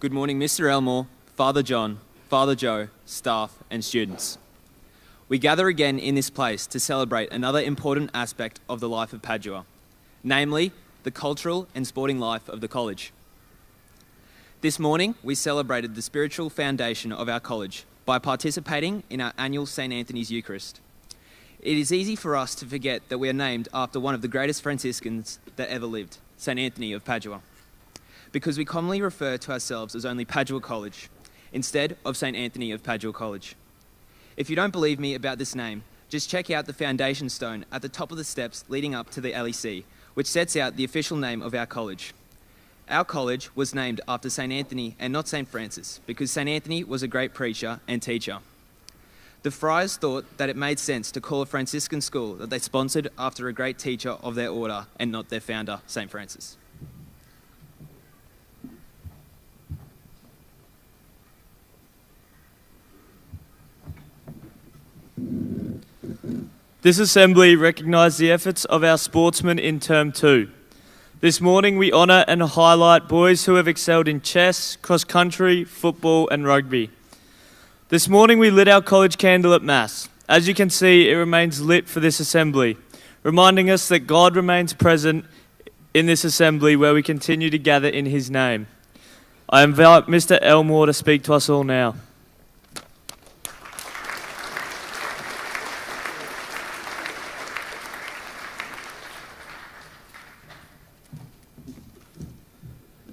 Good morning, Mr. Elmore, Father John, Father Joe, staff and students. We gather again in this place to celebrate another important aspect of the life of Padua, namely the cultural and sporting life of the college. This morning, we celebrated the spiritual foundation of our college by participating in our annual St. Anthony's Eucharist. It is easy for us to forget that we are named after one of the greatest Franciscans that ever lived, St. Anthony of Padua, because we commonly refer to ourselves as only Padua College, instead of St. Anthony of Padua College. If you don't believe me about this name, just check out the foundation stone at the top of the steps leading up to the LEC, which sets out the official name of our college. Our college was named after St. Anthony and not St. Francis, because St. Anthony was a great preacher and teacher. The friars thought that it made sense to call a Franciscan school that they sponsored after a great teacher of their order and not their founder, St. Francis. This assembly recognised the efforts of our sportsmen in Term 2. This morning we honour and highlight boys who have excelled in chess, cross-country, football and rugby. This morning we lit our college candle at Mass. As you can see, it remains lit for this assembly, reminding us that God remains present in this assembly where we continue to gather in His name. I invite Mr. Elmore to speak to us all now.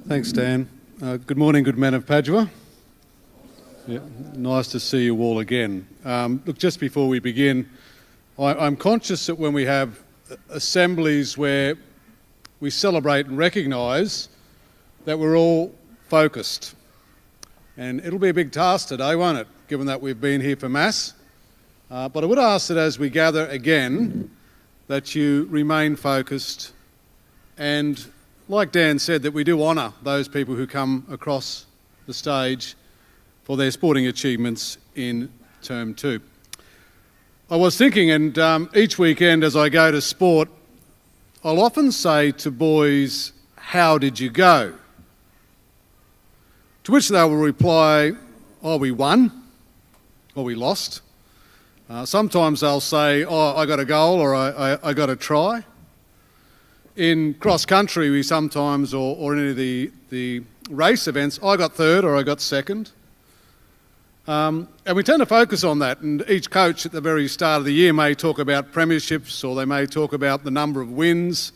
Thanks, Dan. Good morning, good men of Padua. Yeah, nice to see you all again. Look, just before we begin, I'm conscious that when we have assemblies where we celebrate and recognise that we're all focused. And it'll be a big task today, won't it, given that we've been here for Mass. But I would ask that as we gather again, that you remain focused and, like Dan said, that we do honour those people who come across the stage for their sporting achievements in Term 2. I was thinking, and each weekend as I go to sport, I'll often say to boys, "How did you go?" To which they will reply, "Oh, we won," or "We lost." Sometimes they'll say, "Oh, I got a goal," or I got a try. In cross-country, we sometimes, or in any of the race events, I got third or I got second. And we tend to focus on that, and each coach at the very start of the year may talk about premierships or they may talk about the number of wins.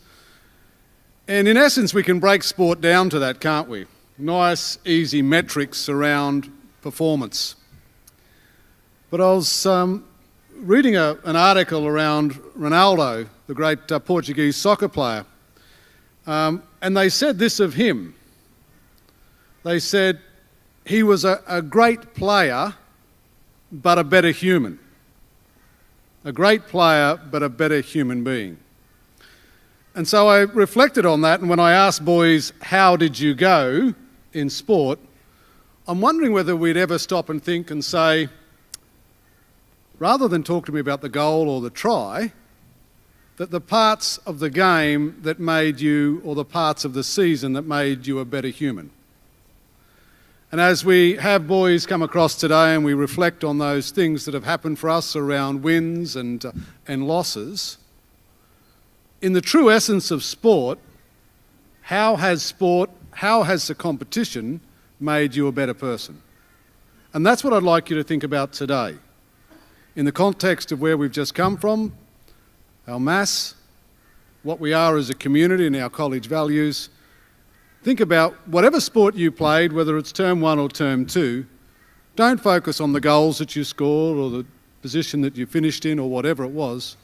And in essence, we can break sport down to that, can't we? Nice, easy metrics around performance. But I was reading an article around Ronaldo, the great Portuguese soccer player, and they said this of him. They said he was a great player, but a better human. A great player, but a better human being. And so I reflected on that, and when I asked boys, "How did you go in sport?" I'm wondering whether we'd ever stop and think and say, rather than talk to me about the goal or the try, that the parts of the game that made you, or the parts of the season that made you a better human. And as we have boys come across today and we reflect on those things that have happened for us around wins and losses, in the true essence of sport, how has the competition made you a better person? And that's what I'd like you to think about today. In the context of where we've just come from, our Mass, what we are as a community and our college values, think about whatever sport you played, whether it's Term 1 or Term 2, don't focus on the goals that you scored or the position that you finished in or whatever it was.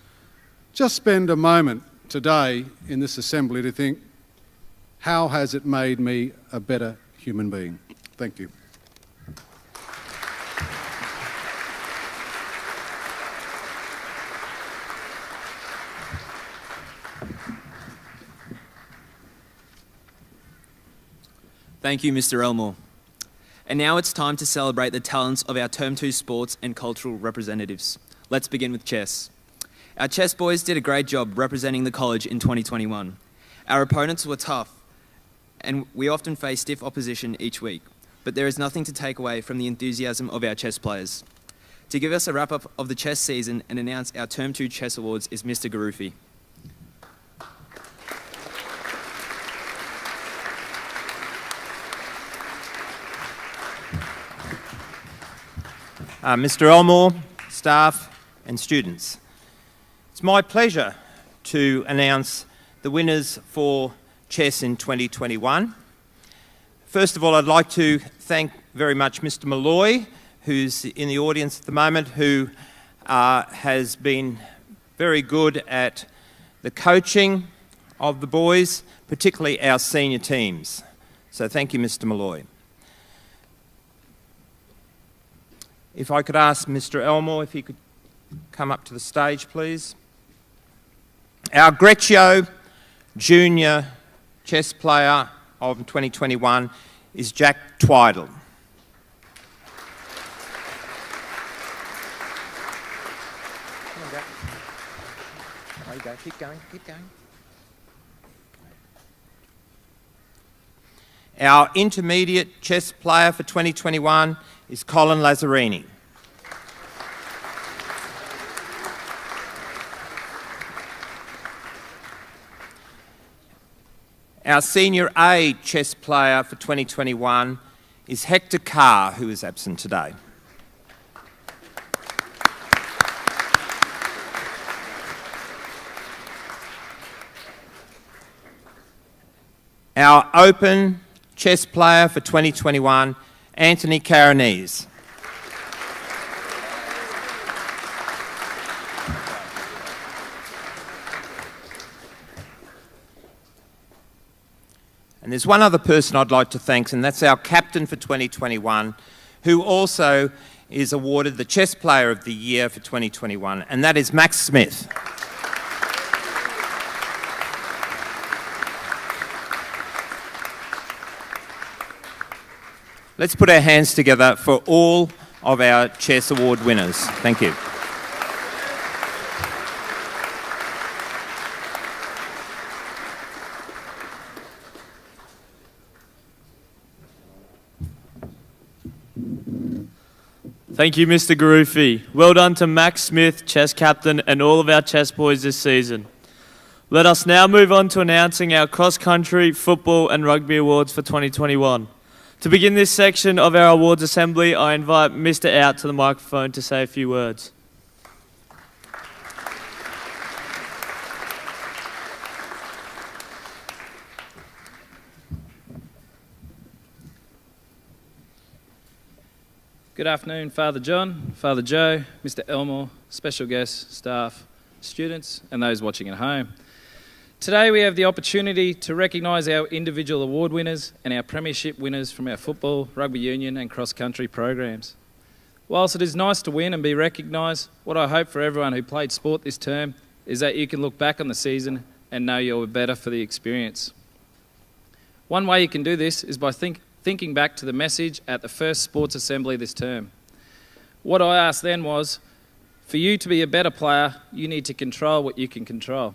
Just spend a moment today in this assembly to think, how has it made me a better human being? Thank you. Thank you, Mr. Elmore. And now it's time to celebrate the talents of our Term 2 sports and cultural representatives. Let's begin with chess. Our chess boys did a great job representing the college in 2021. Our opponents were tough, and we often faced stiff opposition each week. but there is nothing to take away from the enthusiasm of our chess players. To give us a wrap-up of the chess season and announce our Term 2 Chess Awards is Mr. Garufi. Mr. Elmore, staff and students. It's my pleasure to announce the winners for chess in 2021. First of all, I'd like to thank very much Mr. Malloy, who's in the audience at the moment, who has been very good at the coaching of the boys, particularly our senior teams. So thank you, Mr. Malloy. If I could ask Mr. Elmore if he could come up to the stage, please. Our Greccio Junior chess player of 2021 is Jack Twidle. There you go. Keep going, keep going. Our intermediate chess player for 2021 is Colin Lazzarini. Our Senior A chess player for 2021 is Hector Carr, who is absent today. Our Open chess player for 2021, Anthony Caronese. And there's one other person I'd like to thank, and that's our captain for 2021, who also is awarded the Chess Player of the Year for 2021, and that is Max Smith. Let's put our hands together for all of our Chess Award winners. Thank you. Thank you, Mr. Garufi. Well done to Max Smith, chess captain, and all of our chess boys this season. Let us now move on to announcing our cross-country, football and rugby awards for 2021. To begin this section of our awards assembly, I invite Mr. Out to the microphone to say a few words. Good afternoon, Father John, Father Joe, Mr. Elmore, special guests, staff, students, and those watching at home. Today we have the opportunity to recognise our individual award winners and our premiership winners from our football, rugby union and cross-country programs. Whilst it is nice to win and be recognised, what I hope for everyone who played sport this term is that you can look back on the season and know you're better for the experience. One way you can do this is by thinking back to the message at the first sports assembly this term. What I asked then was, for you to be a better player, you need to control what you can control.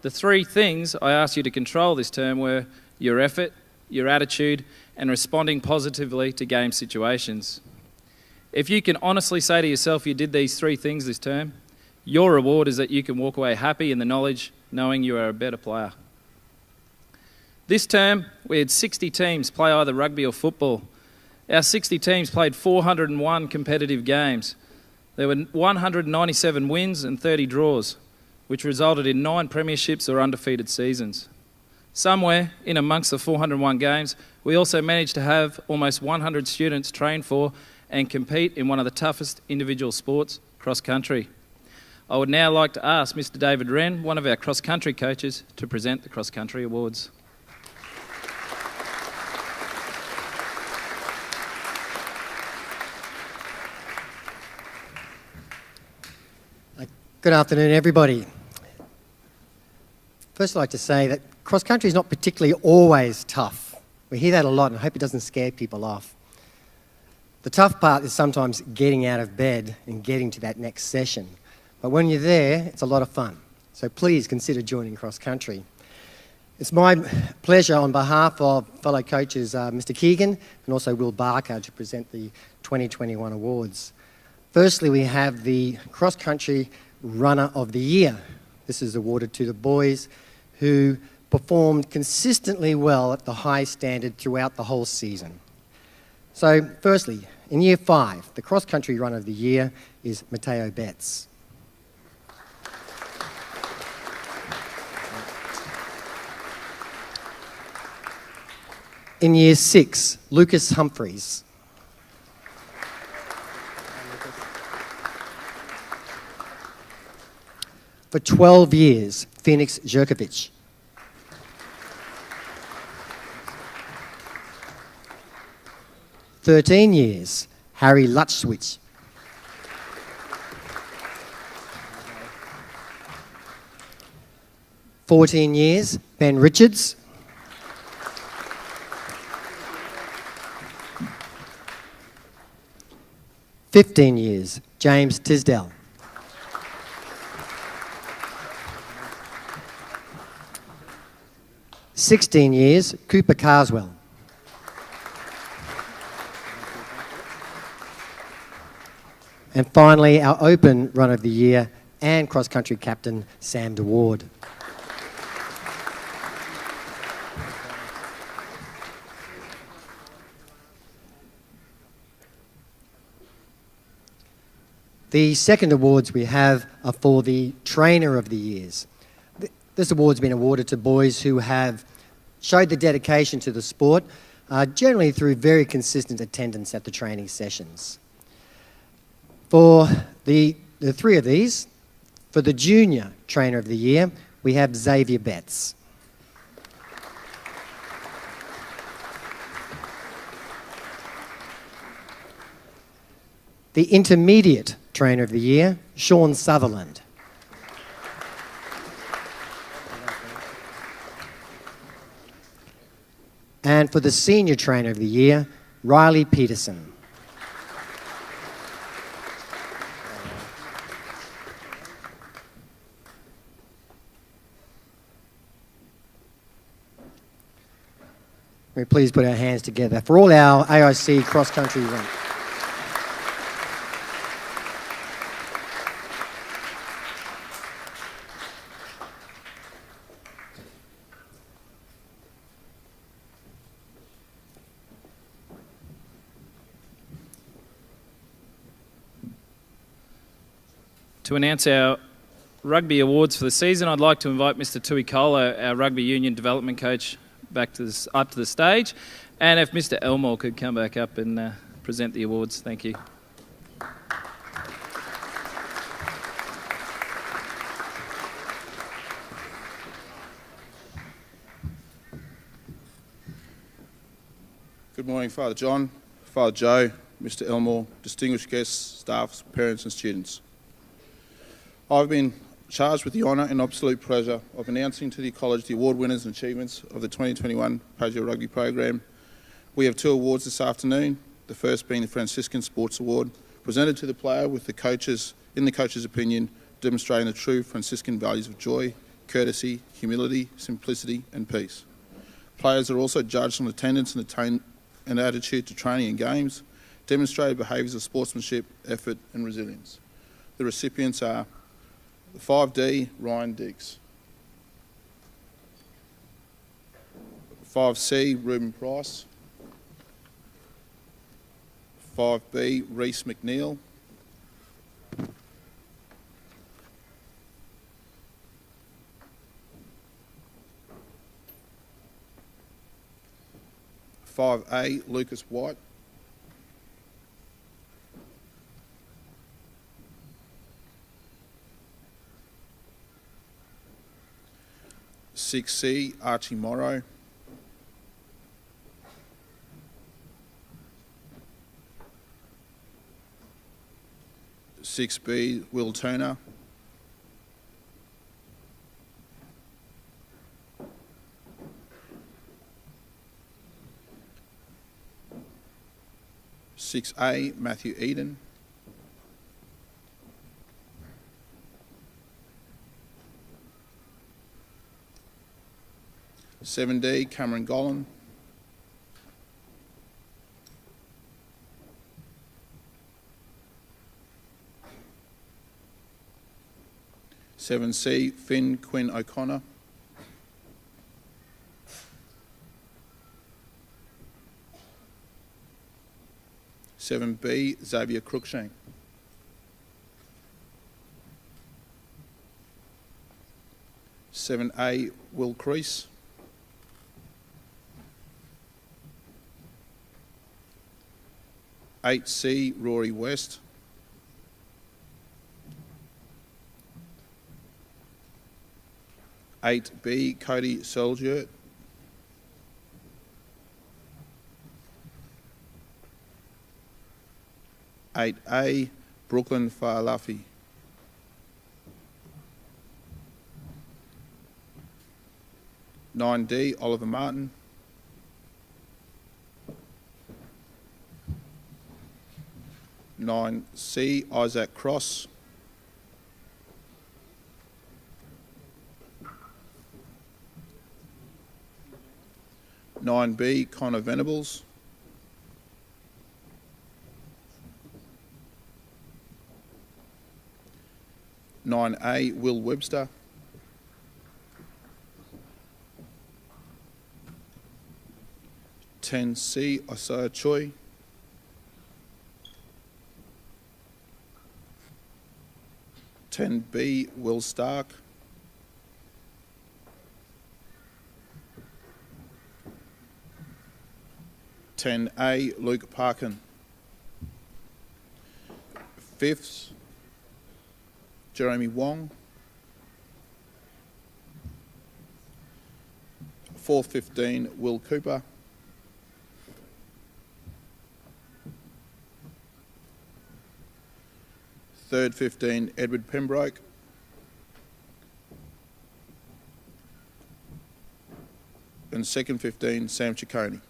The three things I asked you to control this term were your effort, your attitude, and responding positively to game situations. If you can honestly say to yourself you did these three things this term, your reward is that you can walk away happy in the knowledge, knowing you are a better player. This term, we had 60 teams play either rugby or football. Our 60 teams played 401 competitive games. There were 197 wins and 30 draws, which resulted in 9 premierships or undefeated seasons. Somewhere in amongst the 401 games, we also managed to have almost 100 students train for and compete in one of the toughest individual sports, cross-country. I would now like to ask Mr. David Wren, one of our cross-country coaches, to present the cross-country awards. Good afternoon, everybody. First, I'd like to say that cross-country is not particularly always tough. We hear that a lot, and I hope it doesn't scare people off. The tough part is sometimes getting out of bed and getting to that next session. But when you're there, it's a lot of fun. So please consider joining cross-country. It's my pleasure on behalf of fellow coaches Mr Keegan and also Will Barker to present the 2021 awards. Firstly, we have the Cross Country Runner of the Year. This is awarded to the boys who performed consistently well at the high standard throughout the whole season. So, firstly, in Year 5, the Cross Country Runner of the Year is Matteo Betts. In Year 6, Lucas Humphreys. For 12 years, Phoenix Jerkovic. For 13 years, Harry Lutschwitz. For 14 years, Ben Richards. For 15 years, James Tisdale. For 16 years, Cooper Carswell. And finally, our Open Run of the Year and Cross Country Captain, Sam DeWard. The second awards we have are for the Trainer of the Years. This award's been awarded to boys who have showed the dedication to the sport, generally through very consistent attendance at the training sessions. For the three of these, for the Junior Trainer of the Year, we have Xavier Betts. The Intermediate Trainer of the Year, Sean Sutherland. And for the Senior Trainer of the Year, Riley Peterson. May we please put our hands together for all our AIC cross-country runners. To announce our rugby awards for the season, I'd like to invite Mr. Tui Colo, our rugby union development coach, up to the stage. And if Mr. Elmore could come back up and present the awards. Thank you. Good morning, Father John, Father Joe, Mr. Elmore, distinguished guests, staff, parents and students. I've been charged with the honour and absolute pleasure of announcing to the College the award winners and achievements of the 2021 Padua Rugby Program. We have two awards this afternoon, the first being the Franciscan Sports Award, presented to the player with the coaches, in the coach's opinion, demonstrating the true Franciscan values of joy, courtesy, humility, simplicity and peace. Players are also judged on attendance and attitude to training and games, demonstrated behaviours of sportsmanship, effort and resilience. The recipients are the 5D, Ryan Diggs. 5C, Reuben Price. 5B, Reece McNeil. 5A, Lucas White. 6C, Archie Morrow. 6B, Will Turner. 6A, Matthew Eden. 7D, Cameron Gollan. 7C, Finn Quinn O'Connor. 7B, Xavier Cruikshank. 7A, Will Crease. 8C, Rory West. 8B, Cody Soldier. 8A, Brooklyn Faalafi. 9D, Oliver Martin. 9C, Isaac Cross. 9B, Connor Venables. 9A, Will Webster. 10C, Isaiah Choi. 10B, Will Stark. 10A, Luke Parkin. 5th, Jeremy Wong. 4th 15, Will Cooper. 3rd 15, Edward Pembroke. 2nd 15, Sam Ciccone.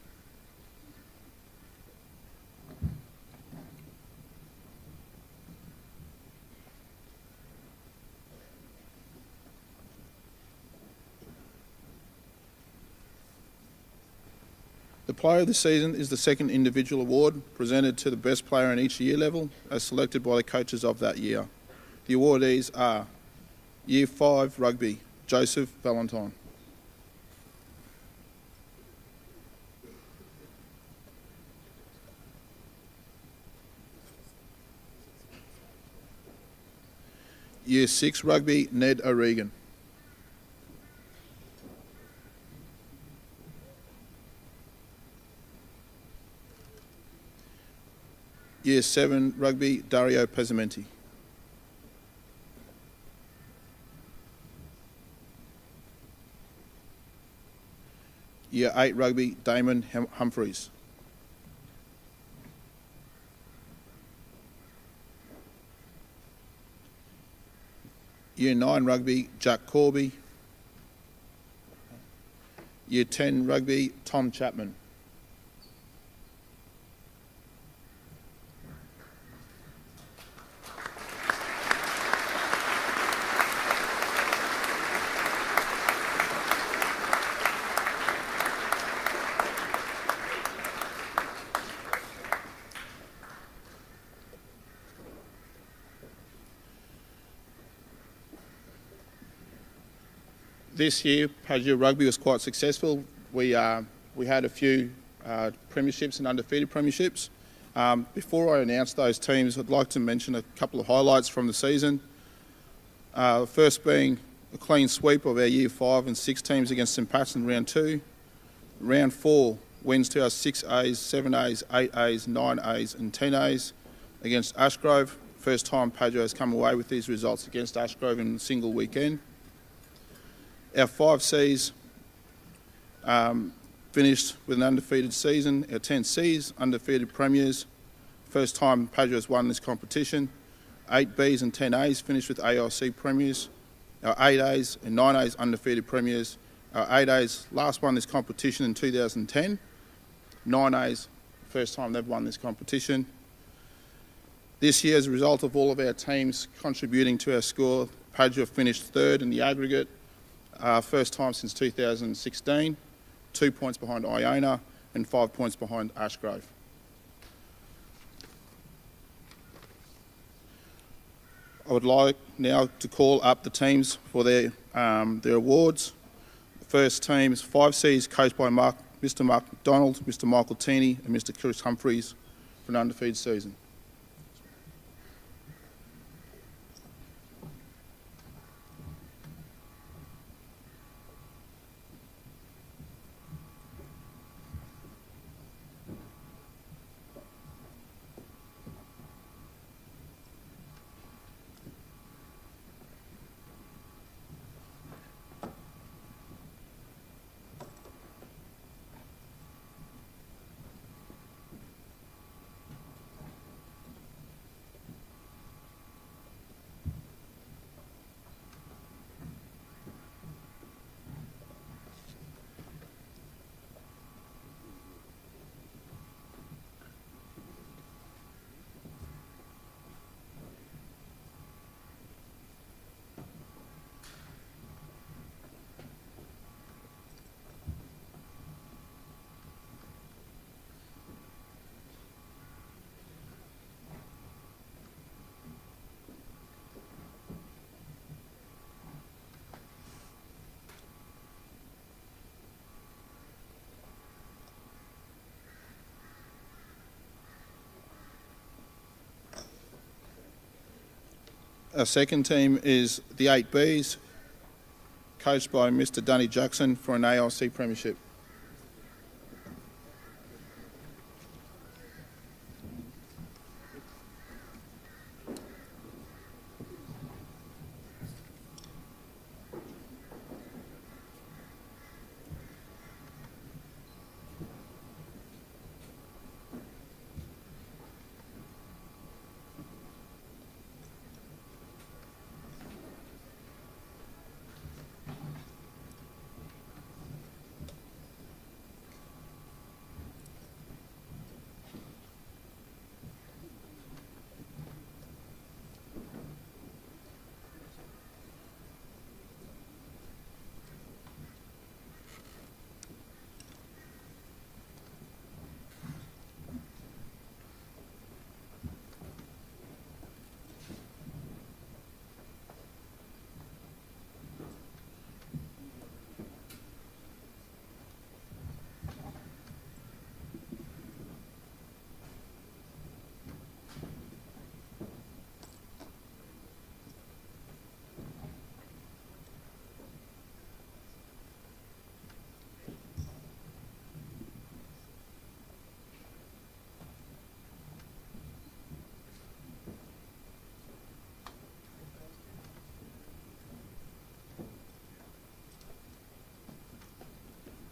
The Player of the Season is the second individual award presented to the best player in each year level as selected by the coaches of that year. The awardees are Year 5 Rugby, Joseph Valentine. Year 6 Rugby, Ned O'Regan. Year 7 Rugby, Dario Pesamenti. Year 8 Rugby, Damon Humphreys. Year 9 Rugby, Jack Corby. Year 10 Rugby, Tom Chapman. This year, Padua Rugby was quite successful. We had a few premierships and undefeated premierships. Before I announce those teams, I'd like to mention a couple of highlights from the season. First being a clean sweep of our Year 5 and 6 teams against St Pat's in Round 2. Round 4 wins to our 6As, 7As, 8As, 9As and 10As against Ashgrove. First time Padua has come away with these results against Ashgrove in a single weekend. Our 5Cs finished with an undefeated season. Our 10Cs, undefeated premiers. First time Padua has won this competition. 8Bs and 10As finished with AIC premiers. Our 8As and 9As undefeated premiers. Our 8As last won this competition in 2010. 9As, first time they've won this competition. This year, as a result of all of our teams contributing to our score, Padua finished 3rd in the aggregate. first time since 2016, 2 points behind Iona and 5 points behind Ashgrove. I would like now to call up the teams for their awards. The first team is 5Cs, coached by Mr. Mark McDonald, Mr. Michael Teeney and Mr. Chris Humphreys for an undefeated season. Our second team is the 8Bs, coached by Mr. Dunny Jackson for an AIC premiership.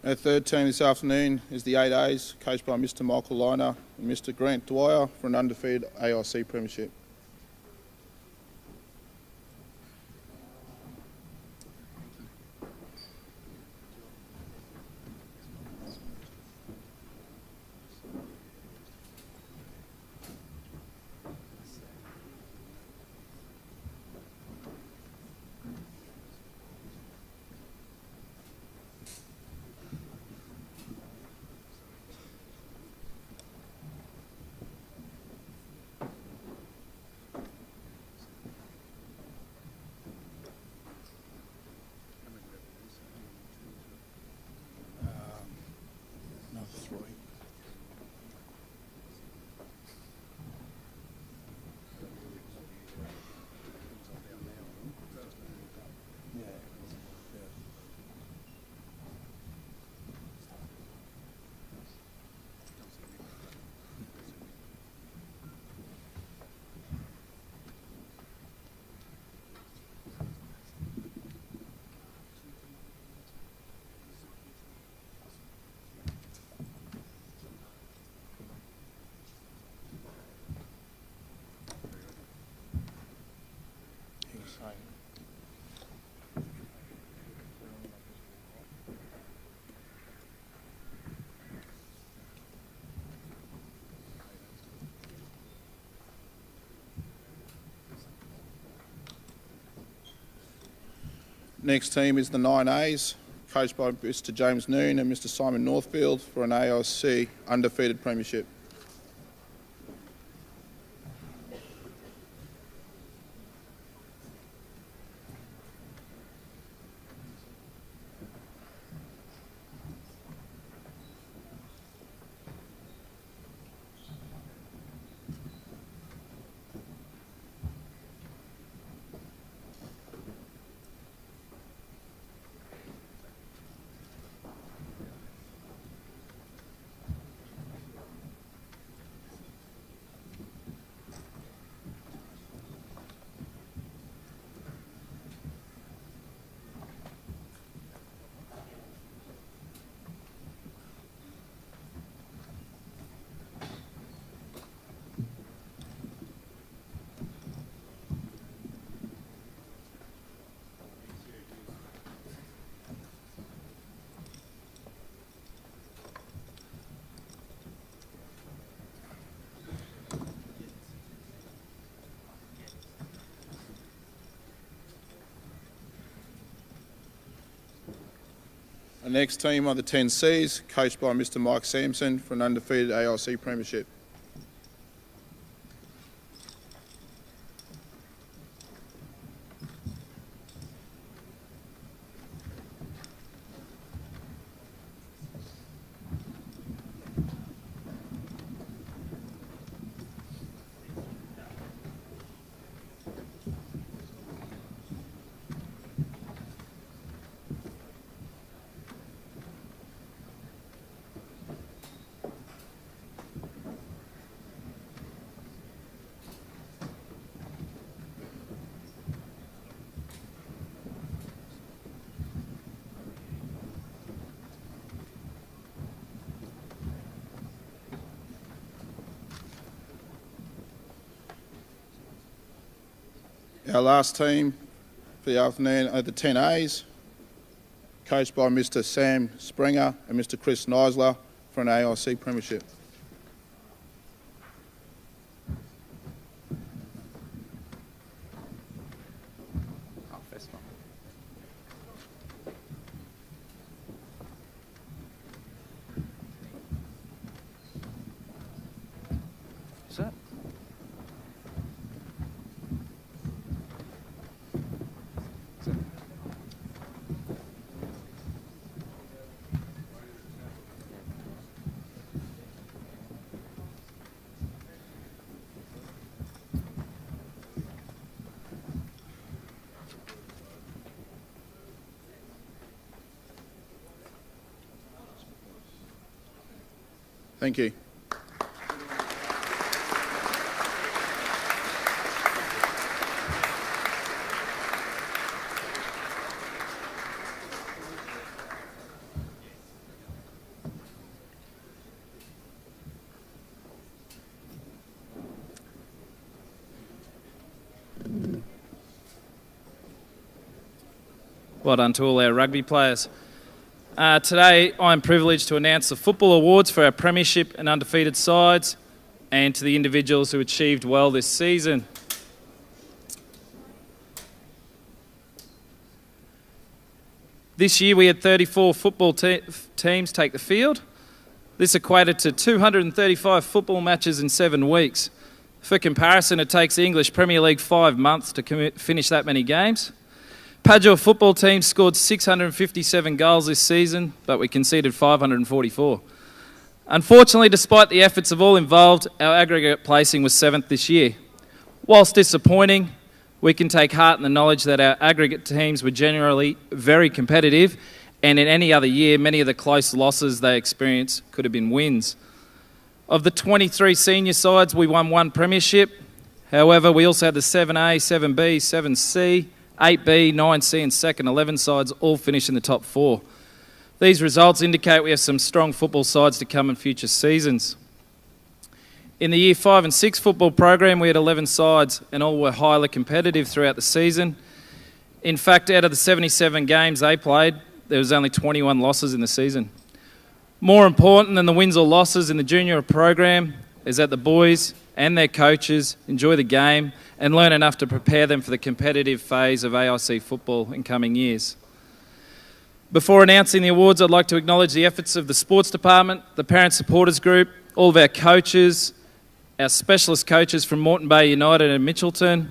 Our third team this afternoon is the 8As, coached by Mr. Michael Liner and Mr. Grant Dwyer for an undefeated AIC premiership. Next team is the 9As, coached by Mr James Noon and Mr Simon Northfield for an AIC undefeated premiership. The next team are the 10Cs, coached by Mr Mike Sampson for an undefeated AIC premiership. Our last team for the afternoon are the 10As, coached by Mr Sam Springer and Mr Chris Neisler for an AIC premiership. Thank you. Well done to all our rugby players. Today, I'm privileged to announce the football awards for our premiership and undefeated sides and to the individuals who achieved well this season. This year, we had 34 football teams take the field. This equated to 235 football matches in 7 weeks. For comparison, it takes the English Premier League 5 months to finish that many games. Padua football team scored 657 goals this season, but we conceded 544. Unfortunately, despite the efforts of all involved, our aggregate placing was 7th this year. Whilst disappointing, we can take heart in the knowledge that our aggregate teams were generally very competitive, and in any other year, many of the close losses they experienced could have been wins. Of the 23 senior sides, we won 1 premiership. However, we also had the 7A, 7B, 7C, 8B, 9C and second 11 sides all finish in the top 4. These results indicate we have some strong football sides to come in future seasons. In the Year 5 and 6 football program, we had 11 sides and all were highly competitive throughout the season. In fact, out of the 77 games they played, there was only 21 losses in the season. More important than the wins or losses in the junior program is that the boys and their coaches enjoy the game and learn enough to prepare them for the competitive phase of AIC football in coming years. Before announcing the awards, I'd like to acknowledge the efforts of the Sports Department, the Parent Supporters Group, all of our coaches, our specialist coaches from Moreton Bay United and Mitchelton,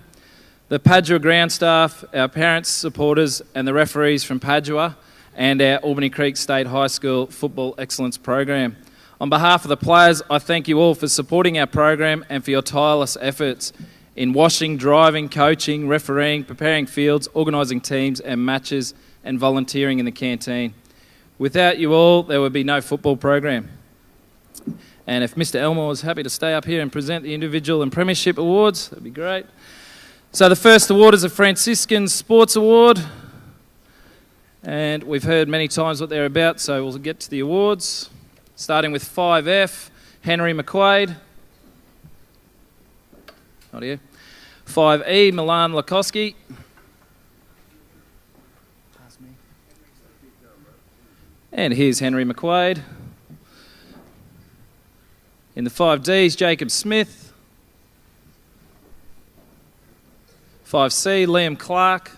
the Padua ground staff, our parents, supporters and the referees from Padua and our Albany Creek State High School Football Excellence Program. On behalf of the players, I thank you all for supporting our program and for your tireless efforts in washing, driving, coaching, refereeing, preparing fields, organising teams and matches and volunteering in the canteen. Without you all, there would be no football program. And if Mr. Elmore is happy to stay up here and present the individual and premiership awards, that'd be great. So the first award is a Franciscan Sports Award. And we've heard many times what they're about, so we'll get to the awards. Starting with 5F, Henry McQuaid. Not here. 5E, Milan Lakoski. And here's Henry McQuaid. In the 5Ds, Jacob Smith. 5C, Liam Clark.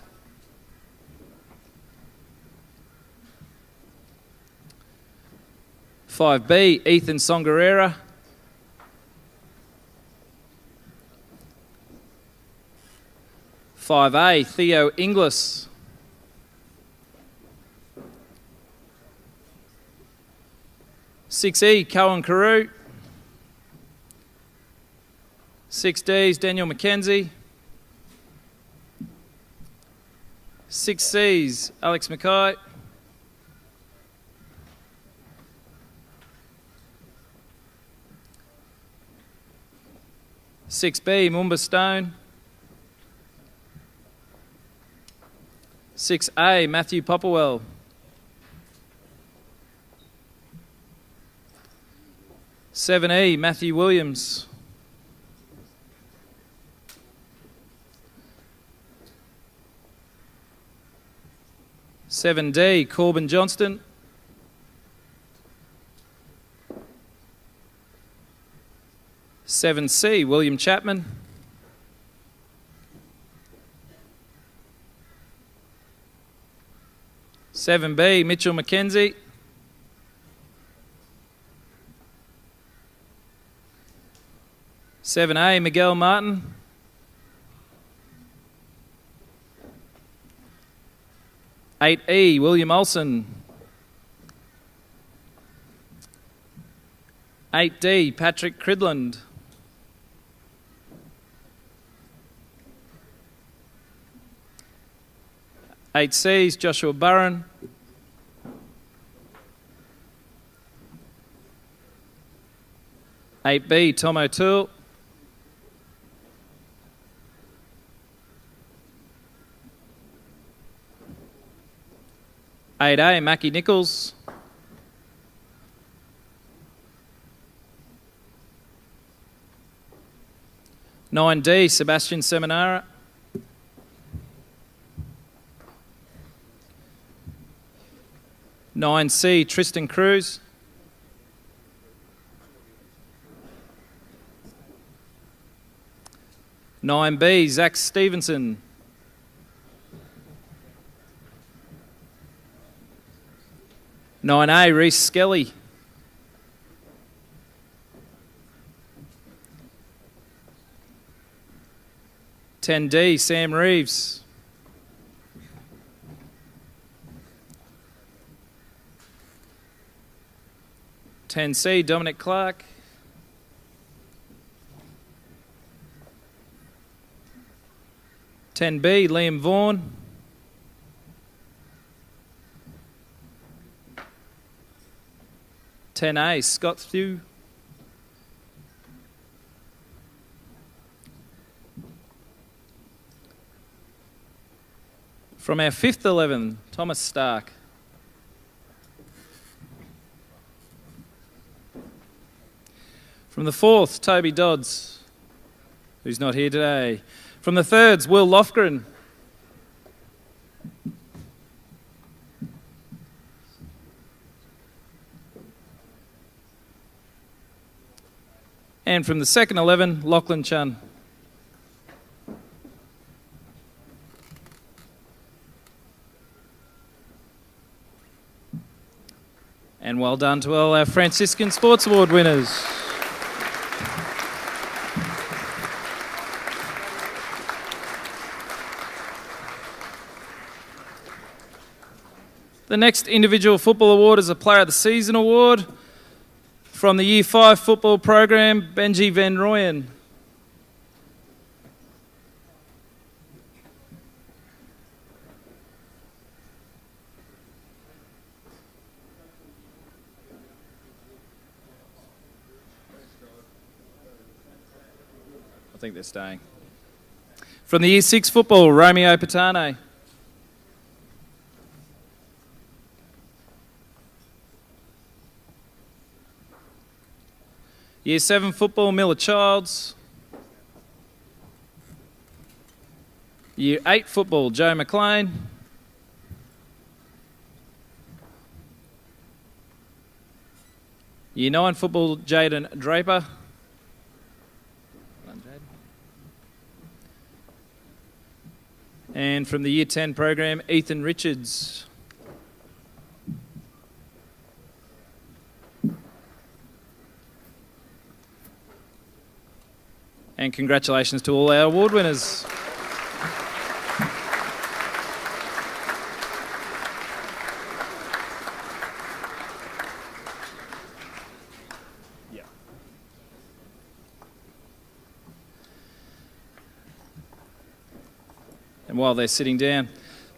5B, Ethan Songarera. 5A, Theo Inglis. 6E, Cohen Carew. 6Ds, Daniel McKenzie. 6Cs, Alex Mackay. 6B, Mumba Stone. 6A, Matthew Popperwell. 7E, Matthew Williams. 7D, Corbin Johnston. 7C, William Chapman. 7B, Mitchell McKenzie. 7A, Miguel Martin. 8E, William Olsen. 8D, Patrick Cridland. 8Cs, Joshua Burren. 8B, Tom O'Toole. 8A, Mackie Nichols. 9D, Sebastian Seminara. 9C, Tristan Cruz. 9B, Zach Stevenson. 9A, Reece Skelly. 10D, Sam Reeves. 10C, Dominic Clark. 10B, Liam Vaughan. 10A, Scott Thew. 'From our 5th 11, Thomas Stark. 'From the 4th, Toby Dodds, who's not here today. 'From the 3rds, Will Lofgren. And from the second 11, Lachlan Chun. And well done to all our Franciscan Sports Award winners. The next individual football award is a Player of the Season award from the Year 5 football program, Benji Van Rooyen. I think they're staying. From the Year 6 football, Romeo Patane. Year 7 football, Miller Childs. Year 8 football, Joe McLean. Year 9 football, Jaden Draper. And from the Year 10 program, Ethan Richards. And congratulations to all our award winners. And while they're sitting down,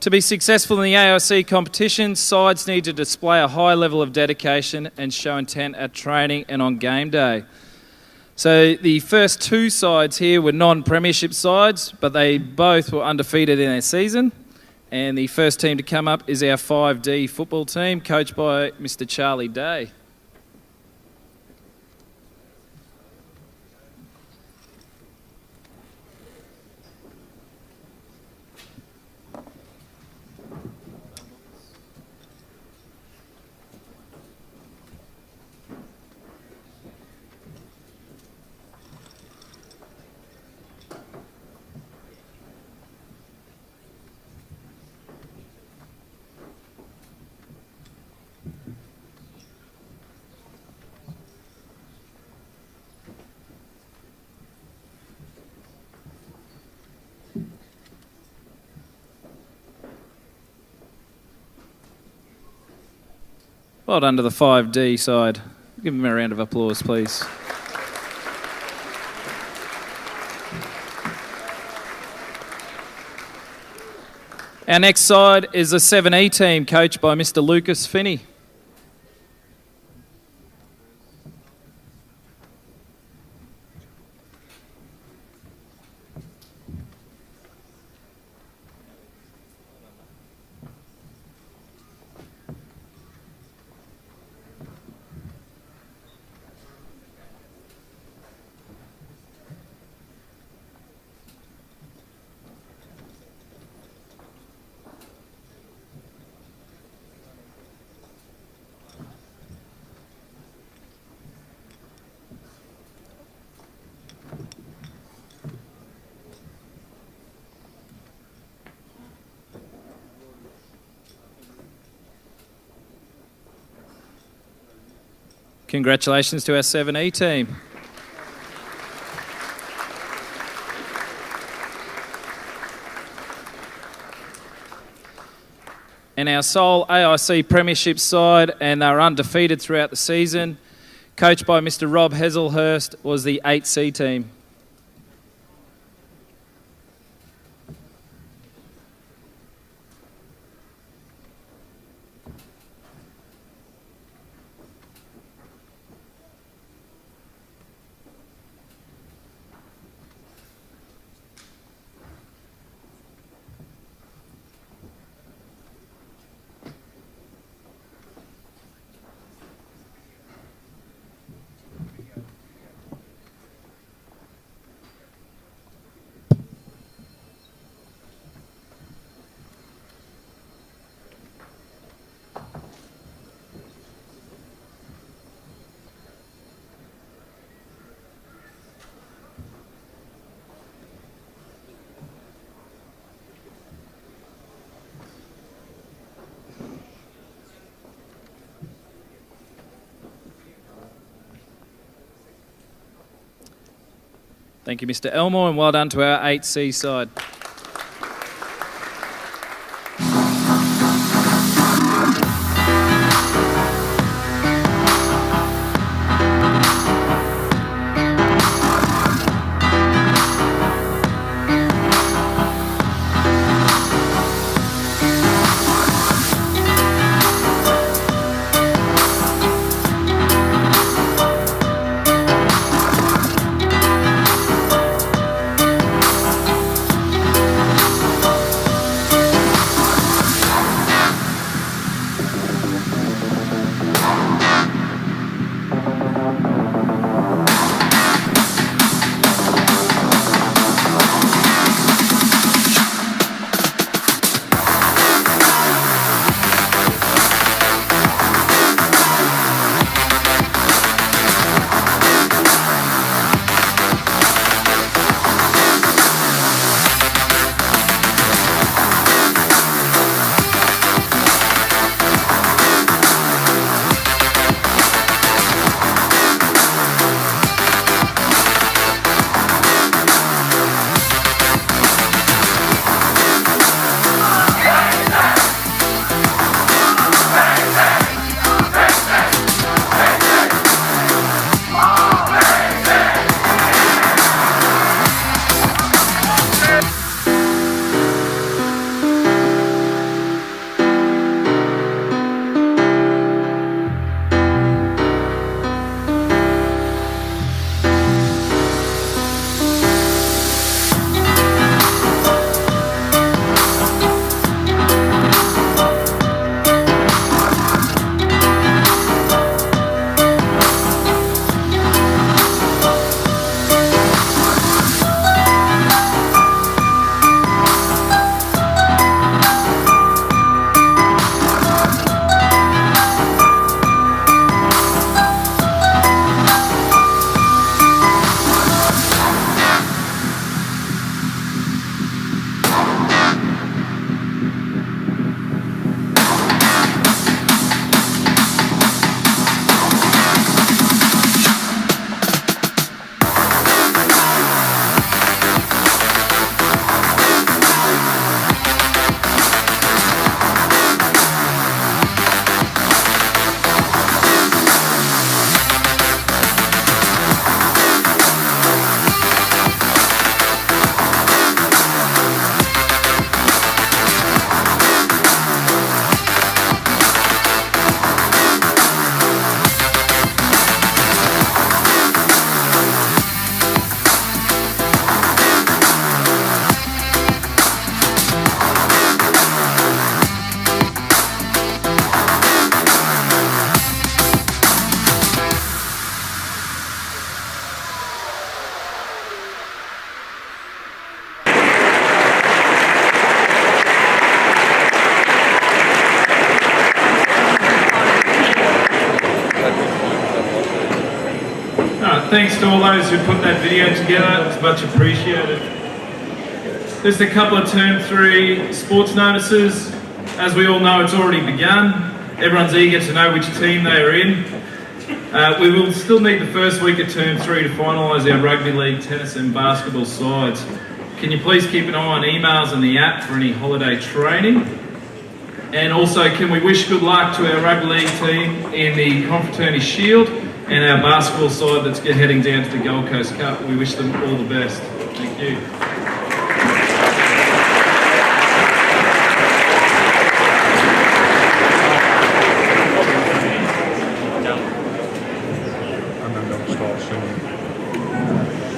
to be successful in the AIC competition, sides need to display a high level of dedication and show intent at training and on game day. So the first two sides here were non-premiership sides, but they both were undefeated in their season. And the first team to come up is our 5D football team, coached by Mr. Charlie Day. Well done to the 5D side. Give them a round of applause, please. Our next side is the 7E team, coached by Mr. Lucas Finney. Congratulations to our 7E team. And our sole AIC Premiership side, and they're undefeated throughout the season, coached by Mr. Rob Heselhurst, was the 8C team. Thank you, Mr. Elmore, and well done to our 8C side. Thanks to all those who put that video together, it's much appreciated. Just a couple of Term 3 sports notices. As we all know, it's already begun. Everyone's eager to know which team they are in. We will still need the first week of Term 3 to finalise our rugby league, tennis and basketball sides. Can you please keep an eye on emails and the app for any holiday training? And also, can we wish good luck to our rugby league team in the Confraternity Shield and our basketball side that's heading down to the Gold Coast Cup. We wish them all the best. Thank you.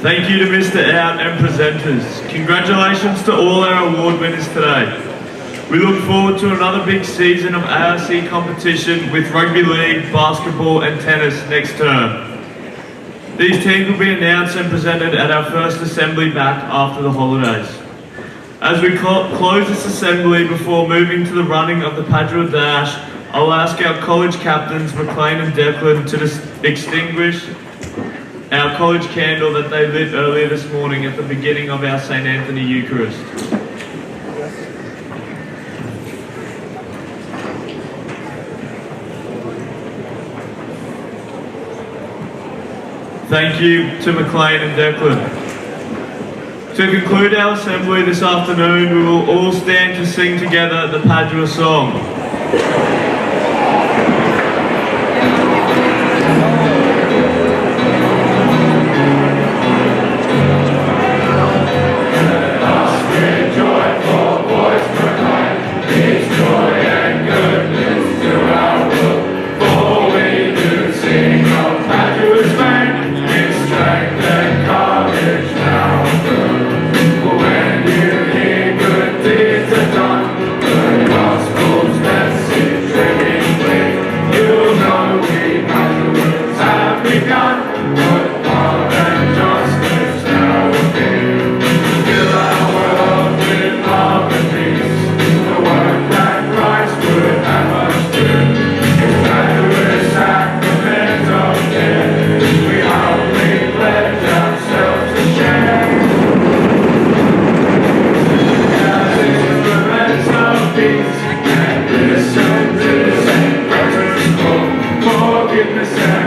Thank you to Mr. Out and presenters. Congratulations to all our award winners today. We look forward to another big season of ARC competition with rugby league, basketball and tennis next term. These teams will be announced and presented at our first assembly back after the holidays. As we close this assembly before moving to the running of the Padua Dash, I'll ask our college captains McLean and Declan to extinguish our college candle that they lit earlier this morning at the beginning of our St. Anthony Eucharist. Thank you to McLean and Declan. To conclude our assembly this afternoon, we will all stand to sing together the Padua song. Forgiveness